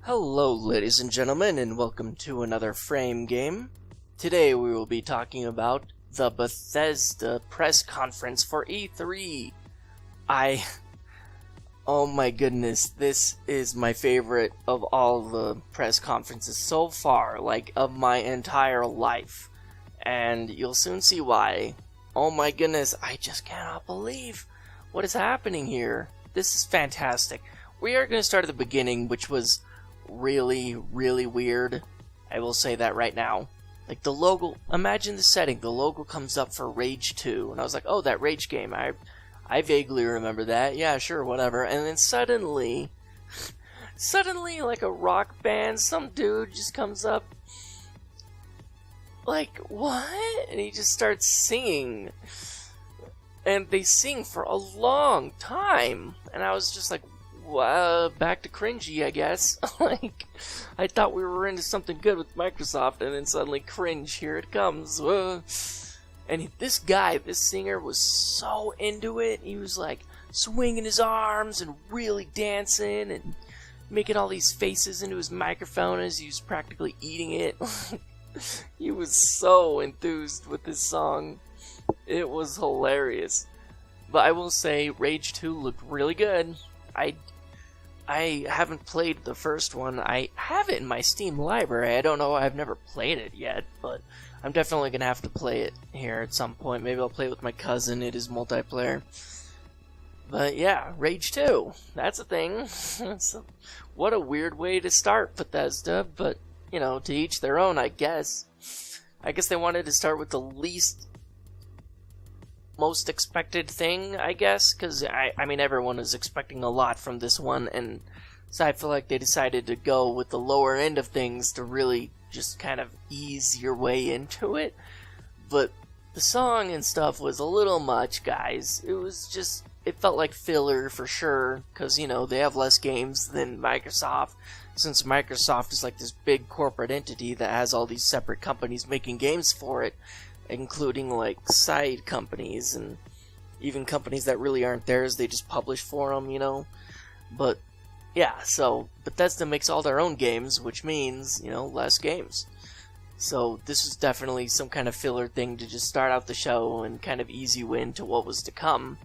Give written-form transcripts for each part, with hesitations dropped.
Hello ladies and gentlemen, and welcome to another Frame Game. Today we will be talking about the Bethesda press conference for E3. Oh my goodness, this is my favorite of all the press conferences so far, like of my entire life. And you'll soon see why. Oh my goodness, I just cannot believe what is happening here. This is fantastic. We are going to start at the beginning, which was really weird. I will say that right now. Like the logo, imagine the setting. The logo comes up for Rage 2, and I was like, oh, that Rage game. I vaguely remember that. Yeah, sure, whatever. And then suddenly, like a rock band, some dude just comes up. Like, what? And he just starts singing. And they sing for a long time. And I was just like, back to cringy, I guess. Like, I thought we were into something good with Microsoft, and then suddenly cringe, here it comes. And this singer was so into it. He was like swinging his arms and really dancing and making all these faces into his microphone as he was practically eating it. He was so enthused with this song. It was hilarious. But I will say, Rage 2 looked really good. I haven't played the first one. I have it in my Steam library. I don't know, I've never played it yet, but I'm definitely going to have to play it here at some point. Maybe I'll play it with my cousin. It is multiplayer. But yeah, Rage 2. That's a thing. What a weird way to start Bethesda, but, you know, to each their own, I guess. I guess they wanted to start with the most expected thing, I guess, because I mean everyone was expecting a lot from this one, and so I feel like they decided to go with the lower end of things to really just kind of ease your way into it. But the song and stuff was a little much, guys. It felt like filler for sure, because, you know, they have less games than Microsoft, since Microsoft is like this big corporate entity that has all these separate companies making games for it, including like side companies and even companies that really aren't theirs, they just publish for them, you know. But yeah, so Bethesda makes all their own games, which means, you know, less games. So this was definitely some kind of filler thing to just start out the show and kind of ease you into what was to come.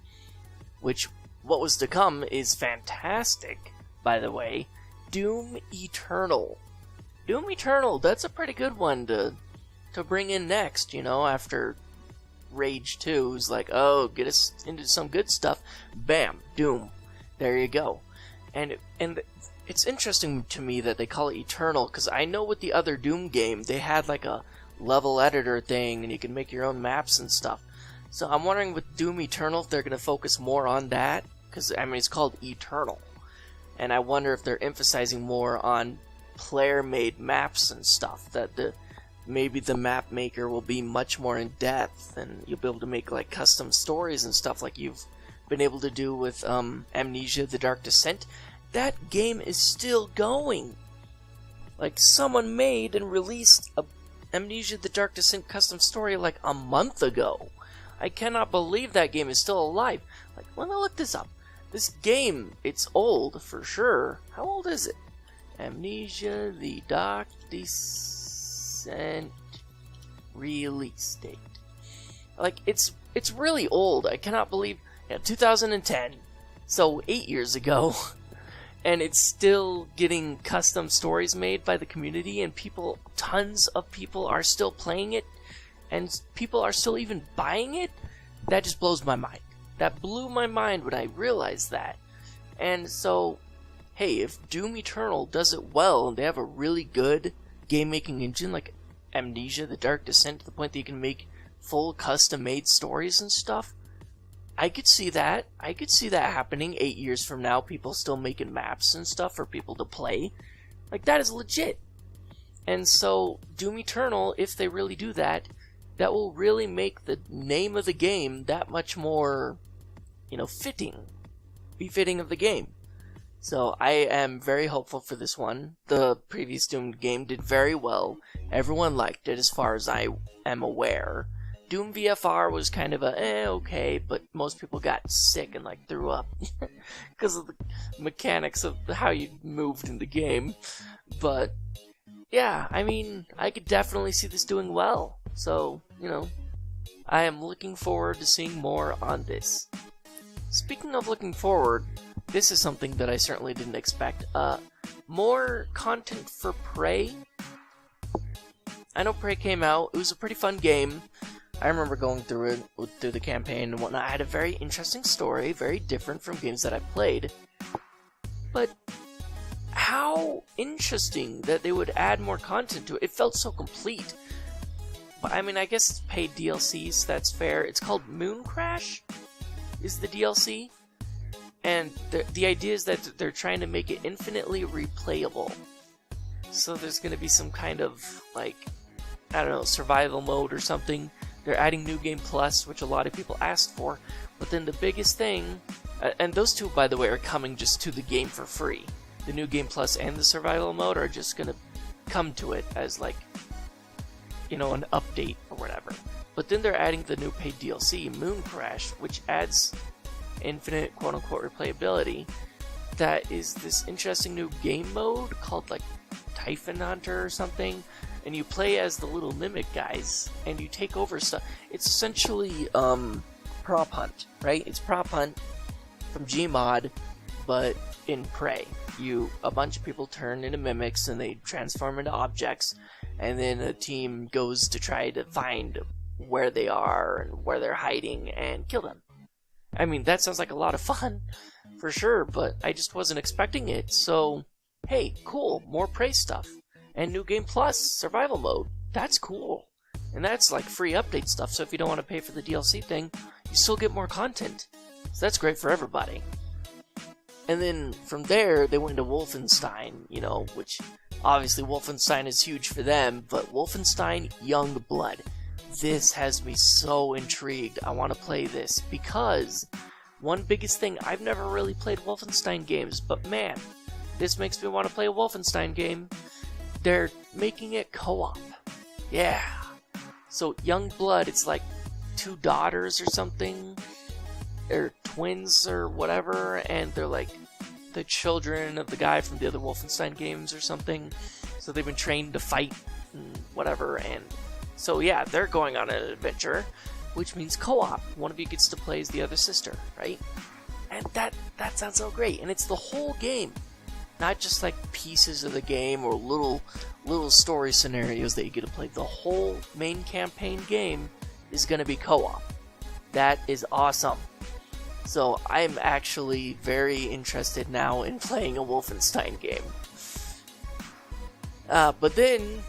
Which, what was to come is fantastic, by the way. Doom Eternal. Doom Eternal, that's a pretty good one to bring in next, you know, after Rage 2 is like, oh, get us into some good stuff. Bam, Doom. There you go. And it's interesting to me that they call it Eternal, because I know with the other Doom game, they had like a level editor thing, and you can make your own maps and stuff. So I'm wondering with Doom Eternal if they're going to focus more on that, because, I mean, it's called Eternal. And I wonder if they're emphasizing more on player-made maps and stuff, that maybe the map maker will be much more in depth, and you'll be able to make like custom stories and stuff like you've been able to do with Amnesia: The Dark Descent. That game is still going. Like, someone made and released a Amnesia: The Dark Descent custom story like a month ago. I cannot believe that game is still alive. Like, let me look this up. This game, it's old for sure. How old is it? Amnesia: The Dark Descent release date. Like, it's really old. I cannot believe, 2010, so 8 years ago, and it's still getting custom stories made by the community, and tons of people are still playing it, and people are still even buying it. That just blows my mind. That blew my mind when I realized that. And so, hey, if Doom Eternal does it well, and they have a really good game-making engine like Amnesia: The Dark Descent, to the point that you can make full custom-made stories and stuff, I could see that. I could see that happening 8 years from now, people still making maps and stuff for people to play. Like, that is legit. And so, Doom Eternal, if they really do that, that will really make the name of the game that much more, you know, befitting of the game. So I am very hopeful for this one. The previous Doom game did very well. Everyone liked it as far as I am aware. Doom VFR was kind of a okay, but most people got sick and like threw up because of the mechanics of how you moved in the game. But yeah, I mean, I could definitely see this doing well. So, I am looking forward to seeing more on this. Speaking of looking forward, this is something that I certainly didn't expect. More content for Prey. I know Prey came out. It was a pretty fun game. I remember going through it, through the campaign and whatnot. I had a very interesting story, very different from games that I played. But how interesting that they would add more content to it. It felt so complete. But I mean, I guess it's paid DLC, so that's fair. It's called Moon Crash, is the DLC. And the idea is that they're trying to make it infinitely replayable. So there's going to be some kind of, like, I don't know, survival mode or something. They're adding New Game Plus, which a lot of people asked for. But then the biggest thing, and those two, by the way, are coming just to the game for free. The New Game Plus and the survival mode are just going to come to it as, like, an update or whatever. But then they're adding the new paid DLC, Moon Crash, which adds infinite quote-unquote replayability. That is this interesting new game mode called, like, Typhon Hunter or something. And you play as the little mimic guys, and you take over stuff. It's essentially, Prop Hunt, right? It's Prop Hunt from Gmod, but in Prey. A bunch of people turn into mimics, and they transform into objects, and then a team goes to try to find where they are, and where they're hiding, and kill them. I mean, that sounds like a lot of fun, for sure, but I just wasn't expecting it, so, hey, cool, more Prey stuff. And New Game Plus, survival mode. That's cool. And that's like free update stuff, so if you don't want to pay for the DLC thing, you still get more content. So that's great for everybody. And then from there, they went to Wolfenstein, which obviously Wolfenstein is huge for them, but Wolfenstein Youngblood. This has me so intrigued. I want to play this because one biggest thing, I've never really played Wolfenstein games, but man, this makes me want to play a Wolfenstein game. They're making it co-op. Yeah. So Youngblood, it's like two daughters or something. They're twins or whatever, and they're like the children of the guy from the other Wolfenstein games or something. So they've been trained to fight and whatever, and so yeah, they're going on an adventure, which means co-op. One of you gets to play as the other sister, right? And that sounds so great. And it's the whole game. Not just like pieces of the game or little story scenarios that you get to play. The whole main campaign game is going to be co-op. That is awesome. So I'm actually very interested now in playing a Wolfenstein game. But then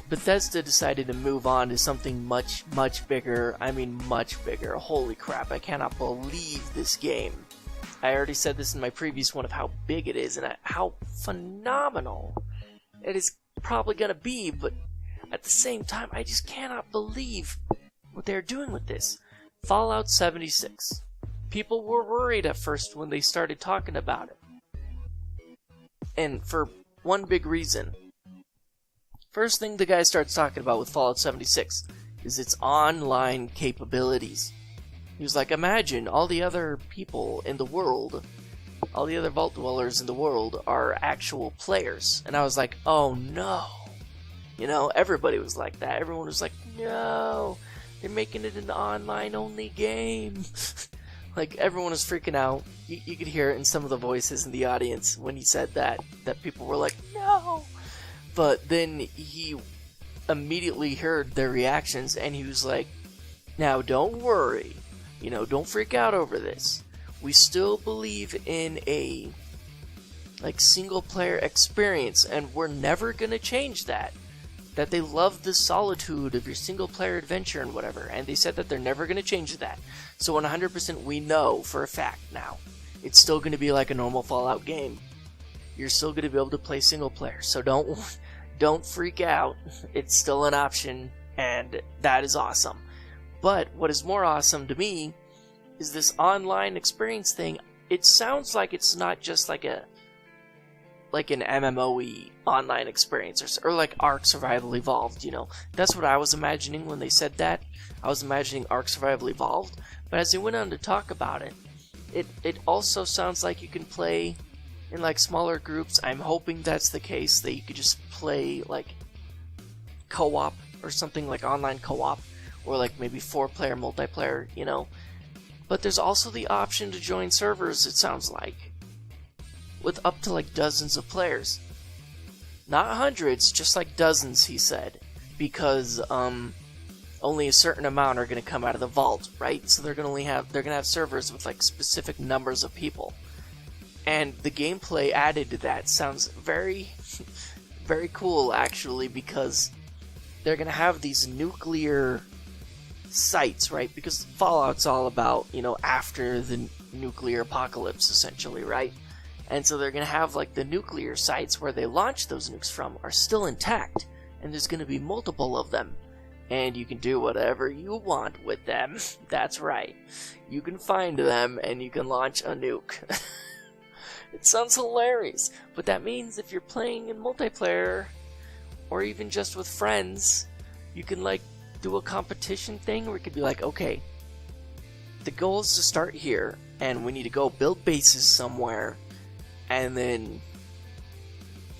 Bethesda decided to move on to something much, much bigger. I mean, much bigger. Holy crap, I cannot believe this game. I already said this in my previous one of how big it is and how phenomenal it is probably going to be, but at the same time, I just cannot believe what they're doing with this. Fallout 76. People were worried at first when they started talking about it. And for one big reason. First thing the guy starts talking about with Fallout 76 is its online capabilities. He was like, imagine all the other people in the world, all the other Vault Dwellers in the world are actual players. And I was like, oh no. Everybody was like that. Everyone was like, no, they're making it an online-only game. Like, everyone was freaking out. You could hear it in some of the voices in the audience when he said that people were like, no. But then he immediately heard their reactions, and he was like, now don't worry. Don't freak out over this. We still believe in a, single-player experience, and we're never gonna change that. That they love the solitude of your single-player adventure and whatever, and they said that they're never gonna change that. So 100% we know for a fact now. It's still gonna be like a normal Fallout game. You're still gonna be able to play single-player, so don't freak out. It's still an option, and that is awesome. But what is more awesome to me is this online experience thing. It sounds like it's not just like like an MMOE online experience, or like Ark Survival Evolved, you know. That's what I was imagining when they said that. I was imagining Ark Survival Evolved, but as they went on to talk about it, it also sounds like you can play in like smaller groups. I'm hoping that's the case, that you could just play like co-op or something, like online co-op, or like maybe 4-player multiplayer, you know. But there's also the option to join servers, it sounds like, with up to like dozens of players. Not hundreds, just like dozens, he said, because only a certain amount are going to come out of the vault, right? So they're going to have servers with like specific numbers of people. And the gameplay added to that sounds very very cool, actually, because they're going to have these nuclear sites, right? Because Fallout's all about, you know, after the nuclear apocalypse, essentially, right? And so they're going to have, like, the nuclear sites where they launch those nukes from are still intact, and there's going to be multiple of them. And you can do whatever you want with them. That's right. You can find them, and you can launch a nuke. It sounds hilarious, but that means if you're playing in multiplayer, or even just with friends, you can, like, do a competition thing where it could be like, okay, the goal is to start here, and we need to go build bases somewhere, and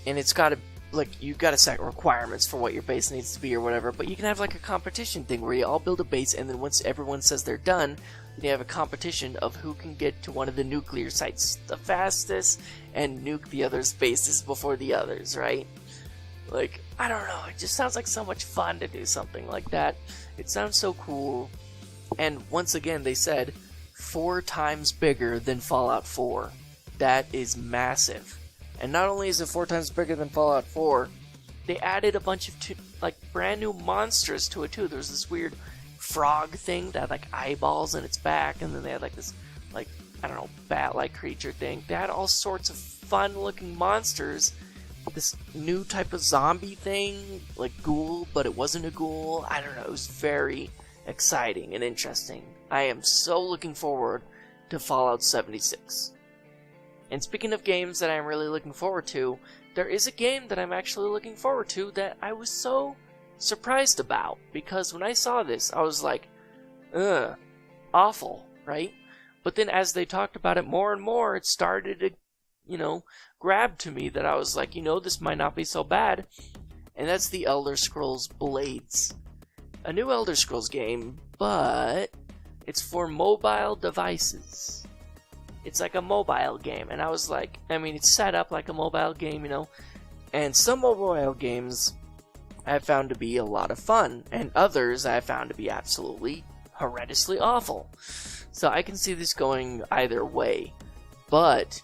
it's gotta, like, you gotta set requirements for what your base needs to be or whatever, but you can have like a competition thing where you all build a base, and then once everyone says they're done, then you have a competition of who can get to one of the nuclear sites the fastest and nuke the other's bases before the others, right? Like, I don't know, it just sounds like so much fun to do something like that. It sounds so cool. And once again, they said 4 times bigger than Fallout 4. That is massive. And not only is it 4 times bigger than Fallout 4, they added a bunch of brand new monsters to it too. There was this weird frog thing that had like eyeballs in its back, and then they had like this, like, I don't know, bat-like creature thing. They had all sorts of fun-looking monsters. This new type of zombie thing, like ghoul, but it wasn't a ghoul. I don't know, it was very exciting and interesting. I am so looking forward to Fallout 76. And speaking of games that I'm really looking forward to, there is a game that I'm actually looking forward to that I was so surprised about, because when I saw this, I was like, ugh, awful, right? But then as they talked about it more and more, it started to, you know, grab to me that I was like, you know, this might not be so bad. And that's the Elder Scrolls Blades. A new Elder Scrolls game, but it's for mobile devices. It's like a mobile game, and I was like, I mean, it's set up like a mobile game, you know, and some mobile games I have found to be a lot of fun, and others I have found to be absolutely horrendously awful. So I can see this going either way, but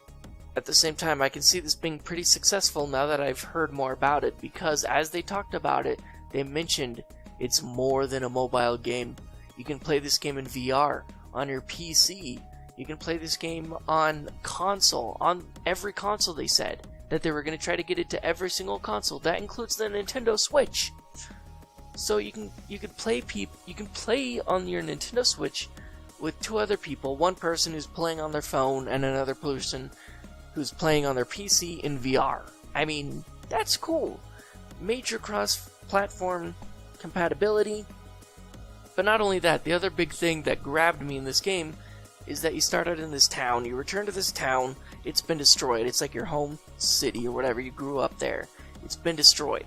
at the same time, I can see this being pretty successful now that I've heard more about it, because as they talked about it, they mentioned it's more than a mobile game. You can play this game in VR, on your PC. You can play this game on console, on every console. They said that they were going to try to get it to every single console. That includes the Nintendo Switch. So you can play on your Nintendo Switch with 2 other people, one person who's playing on their phone and another person who's playing on their PC in VR. I mean, that's cool. Major cross-platform compatibility. But not only that, the other big thing that grabbed me in this game is that you start out in this town, you return to this town, it's been destroyed. It's like your home city or whatever, you grew up there. It's been destroyed.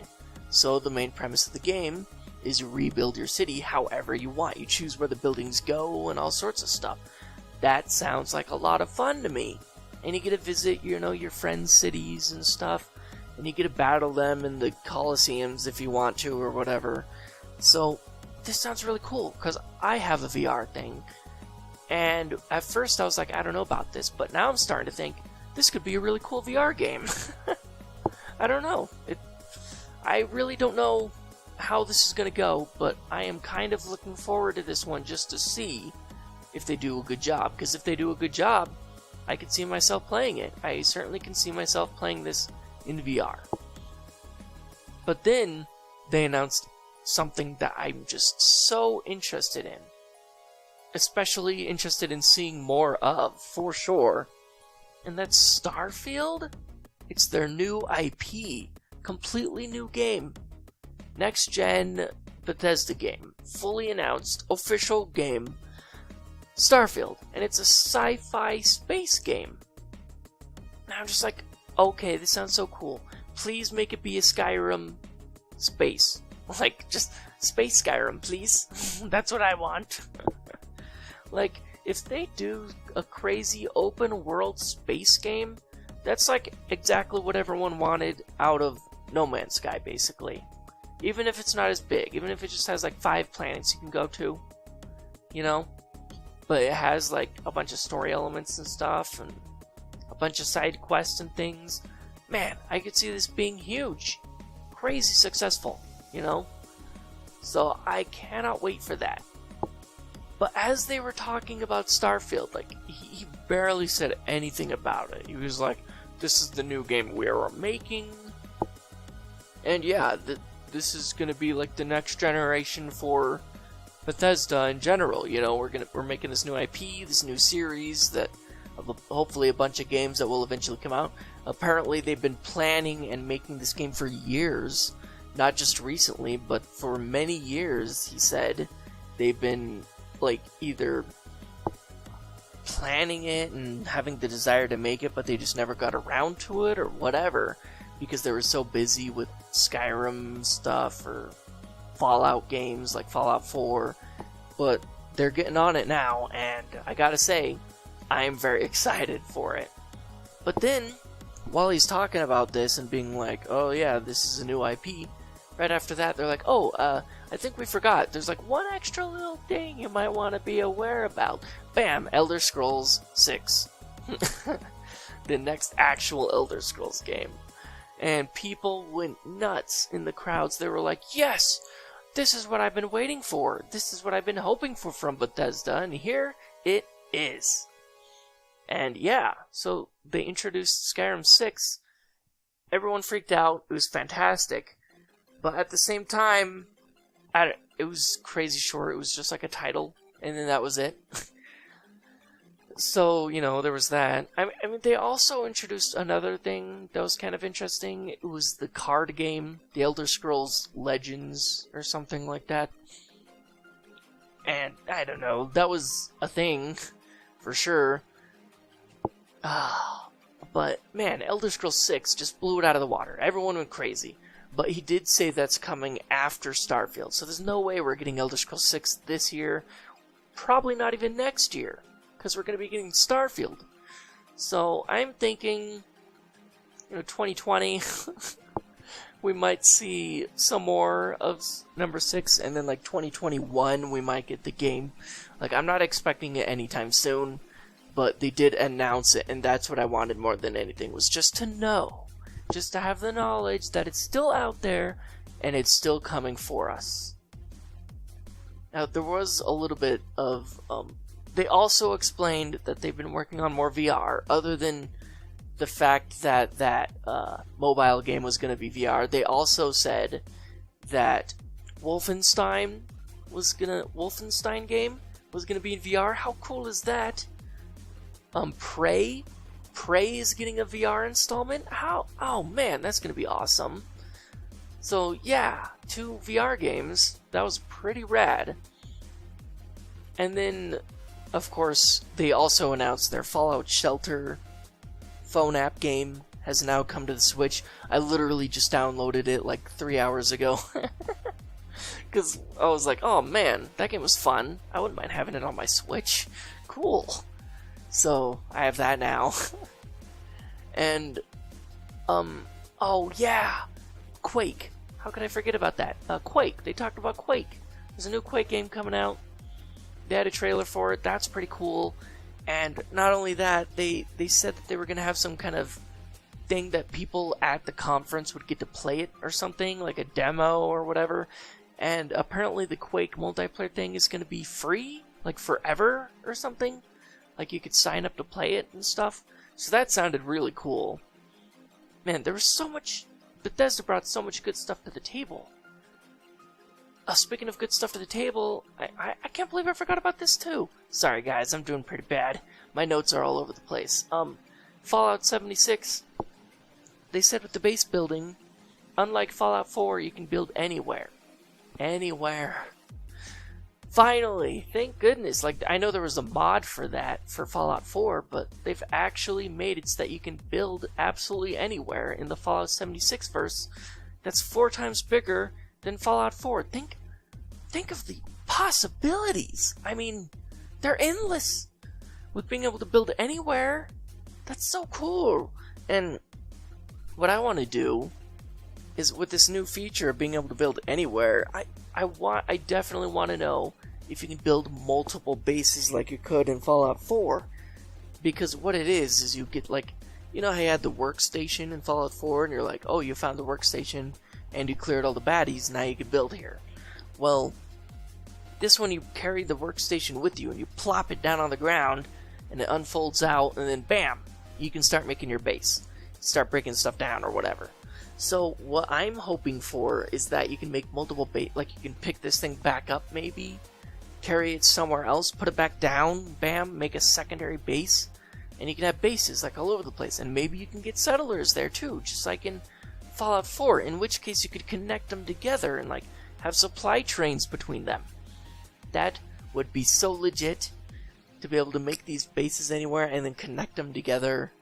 So the main premise of the game is you rebuild your city however you want. You choose where the buildings go and all sorts of stuff. That sounds like a lot of fun to me. And you get to visit, you know, your friends' cities and stuff, and you get to battle them in the Colosseums if you want to or whatever. So this sounds really cool, because I have a VR thing. And at first I was like, I don't know about this, but now I'm starting to think this could be a really cool VR game. I don't know. I really don't know how this is going to go, but I am kind of looking forward to this one just to see if they do a good job. Because if they do a good job, I can see myself playing it. I certainly can see myself playing this in VR. But then they announced something that I'm just so interested in. Especially interested in seeing more of, for sure. And that's Starfield? It's their new IP. Completely new game. Next gen Bethesda game. Fully announced. Official game. Starfield. And it's a sci-fi space game. And I'm just like, okay, this sounds so cool. Please make it be a Skyrim space. Like, just space Skyrim, please. That's what I want. Like, if they do a crazy open world space game, that's like exactly what everyone wanted out of No Man's Sky, basically. Even if it's not as big, even if it just has like 5 planets you can go to, you know? But it has like a bunch of story elements and stuff, and a bunch of side quests and things. Man, I could see this being huge. Crazy successful, you know? So I cannot wait for that. But as they were talking about Starfield, like, he barely said anything about it. He was like, this is the new game we are making. And yeah, this is gonna be like the next generation for Bethesda in general. You know, we're making this new IP, this new series that hopefully a bunch of games that will eventually come out. Apparently they've been planning and making this game for years, not just recently, but for many years. He said they've been like either planning it and having the desire to make it, but they just never got around to it or whatever, because they were so busy with Skyrim stuff or Fallout games like Fallout 4. But they're getting on it now, and I gotta say, I am very excited for it. But then, while he's talking about this and being like, oh yeah, this is a new IP, right after that they're like, oh, I think we forgot. There's like one extra little thing you might want to be aware about. Bam! Elder Scrolls 6. The next actual Elder Scrolls game. And people went nuts in the crowds. They were like, yes! This is what I've been waiting for. This is what I've been hoping for from Bethesda. And here it is. And yeah, so they introduced Skyrim 6. Everyone freaked out. It was fantastic. But at the same time, it was crazy short. It was just like a title, and then that was it. So, you know, there was that. I mean, they also introduced another thing that was kind of interesting. It was the card game, The Elder Scrolls Legends, or something like that. And, I don't know, that was a thing, for sure. But, man, Elder Scrolls 6 just blew it out of the water. Everyone went crazy. But he did say that's coming after Starfield, so there's no way we're getting Elder Scrolls 6 this year. Probably not even next year, because we're going to be getting Starfield. So I'm thinking, 2020, we might see some more of number 6, and then like 2021 we might get the game. Like, I'm not expecting it anytime soon, but they did announce it, and that's what I wanted more than anything, was just to know. Just to have the knowledge that it's still out there, and it's still coming for us. Now, there was a little bit of, they also explained that they've been working on more VR, other than the fact that that mobile game was going to be VR. They also said that Wolfenstein game was gonna be in VR. How cool is that? Prey is getting a VR installment? How? Oh man, that's gonna be awesome. So yeah, 2 VR games. That was pretty rad. And then, of course, they also announced their Fallout Shelter phone app game has now come to the Switch. I literally just downloaded it like 3 hours ago. Because I was like, oh man, that game was fun. I wouldn't mind having it on my Switch. Cool. So, I have that now. And, oh yeah, Quake. How could I forget about that? Quake. They talked about Quake. There's a new Quake game coming out. They had a trailer for it. That's pretty cool. And not only that, they said that they were going to have some kind of thing that people at the conference would get to play it or something, like a demo or whatever. And apparently the Quake multiplayer thing is going to be free, like forever or something. Like, you could sign up to play it and stuff. So that sounded really cool. Man, there was so much... Bethesda brought so much good stuff to the table. Speaking of good stuff to the table, I can't believe I forgot about this too. Sorry guys, I'm doing pretty bad. My notes are all over the place. Fallout 76. they said with the base building, unlike Fallout 4, you can build anywhere. Anywhere. Finally, thank goodness. Like, I know there was a mod for that for Fallout 4, but they've actually made it so that you can build absolutely anywhere in the Fallout 76 verse. That's 4 times bigger than Fallout 4. Think of the possibilities. I mean, they're endless. With being able to build anywhere, that's so cool. And what I want to do is, with this new feature of being able to build anywhere, I definitely want to know if you can build multiple bases like you could in Fallout 4. Because what it is you get, like, you know how you had the workstation in Fallout 4, and you're like, oh, you found the workstation, and you cleared all the baddies, now you can build here. Well, this one you carry the workstation with you, and you plop it down on the ground, and it unfolds out, and then bam, you can start making your base. Start breaking stuff down or whatever. So what I'm hoping for is that you can make multiple like you can pick this thing back up maybe, carry it somewhere else, put it back down, bam, make a secondary base, and you can have bases like all over the place, and maybe you can get settlers there too, just like in Fallout 4, in which case you could connect them together and like have supply trains between them. That would be so legit, to be able to make these bases anywhere and then connect them together.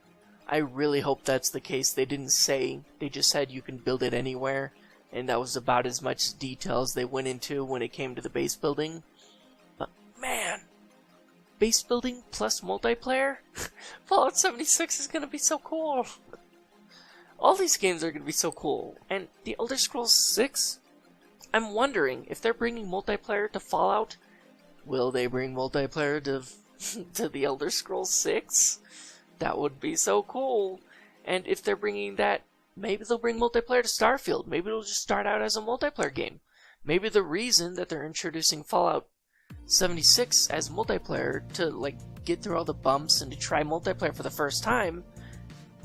I really hope that's the case. They didn't say, they just said you can build it anywhere, and that was about as much detail as they went into when it came to the base building. But man, base building plus multiplayer? Fallout 76 is gonna be so cool. All these games are gonna be so cool. And the Elder Scrolls 6? I'm wondering if they're bringing multiplayer to Fallout. Will they bring multiplayer to the Elder Scrolls 6? That would be so cool. And if they're bringing that, maybe they'll bring multiplayer to Starfield. Maybe it'll just start out as a multiplayer game. Maybe the reason that they're introducing Fallout 76 as multiplayer to like get through all the bumps and to try multiplayer for the first time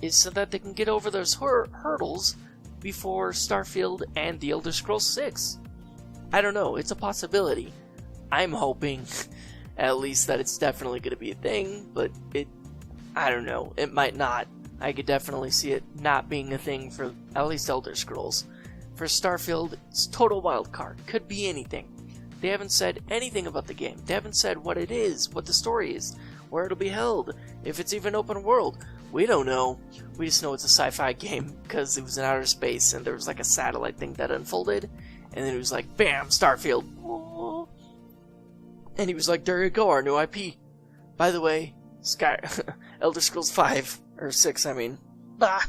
is so that they can get over those hurdles before Starfield and the Elder Scrolls 6. I don't know, it's a possibility. I'm hoping at least that it's definitely going to be a thing, but I don't know, it might not. I could definitely see it not being a thing for at least Elder Scrolls. For Starfield, it's total wild card. Could be anything. They haven't said anything about the game. They haven't said what it is, what the story is, where it'll be held, if it's even open world. We don't know. We just know it's a sci-fi game because it was in outer space and there was like a satellite thing that unfolded, and then it was like, bam, Starfield. And he was like, there you go, our new IP. By the way, Elder Scrolls 5, or 6, I mean. Bah!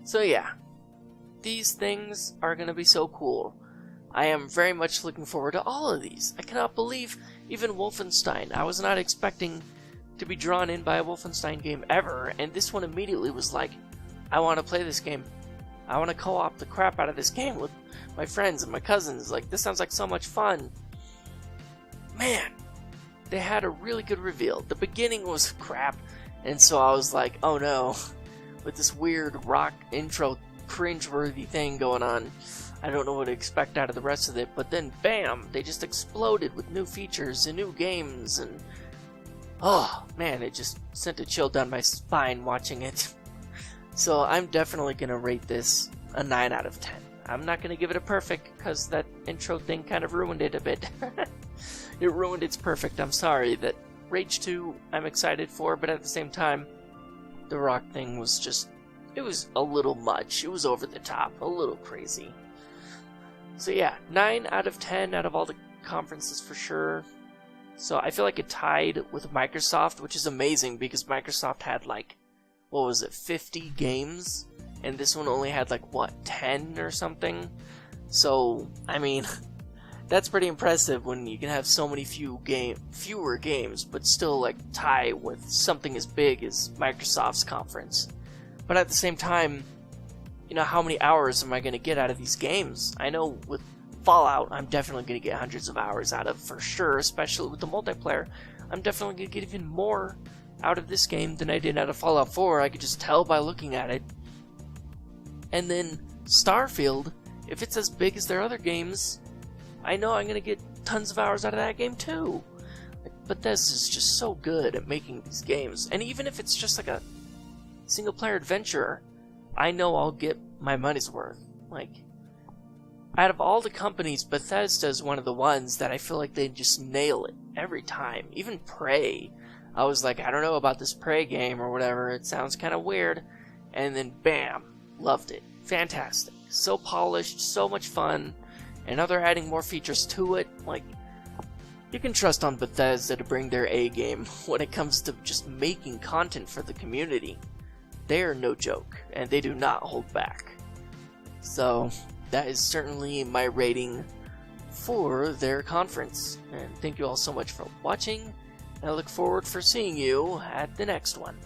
So yeah, these things are gonna be so cool. I am very much looking forward to all of these. I cannot believe even Wolfenstein. I was not expecting to be drawn in by a Wolfenstein game ever, and this one immediately was like, I want to play this game. I want to co-op the crap out of this game with my friends and my cousins. Like, this sounds like so much fun. Man, they had a really good reveal. The beginning was crap, and so I was like, oh no, with this weird rock intro cringeworthy thing going on, I don't know what to expect out of the rest of it. But then bam, they just exploded with new features and new games, and oh man, it just sent a chill down my spine watching it. So I'm definitely gonna rate this a 9 out of 10. I'm not gonna give it a perfect because that intro thing kind of ruined it a bit. It ruined its perfect. I'm sorry. That Rage 2 I'm excited for, but at the same time, the rock thing was just, it was a little much. It was over the top, a little crazy. So yeah, 9 out of 10 out of all the conferences for sure. So I feel like it tied with Microsoft, which is amazing because Microsoft had like, what was it, 50 games? And this one only had like, what, 10 or something? So, I mean, that's pretty impressive when you can have so many fewer games, but still like tie with something as big as Microsoft's conference. But at the same time, you know, how many hours am I going to get out of these games? I know with Fallout, I'm definitely going to get hundreds of hours out of for sure, especially with the multiplayer. I'm definitely going to get even more out of this game than I did out of Fallout 4. I could just tell by looking at it. And then Starfield, if it's as big as their other games, I know I'm going to get tons of hours out of that game too. Bethesda is just so good at making these games. And even if it's just like a single player adventure, I know I'll get my money's worth. Like, out of all the companies, Bethesda is one of the ones that I feel like they just nail it every time. Even Prey, I was like, I don't know about this Prey game or whatever, it sounds kind of weird, and then bam, loved it. Fantastic. So polished, so much fun, and now they're adding more features to it. Like, you can trust on Bethesda to bring their A game when it comes to just making content for the community. They are no joke, and they do not hold back. So, that is certainly my rating for their conference. And thank you all so much for watching, and I look forward for seeing you at the next one.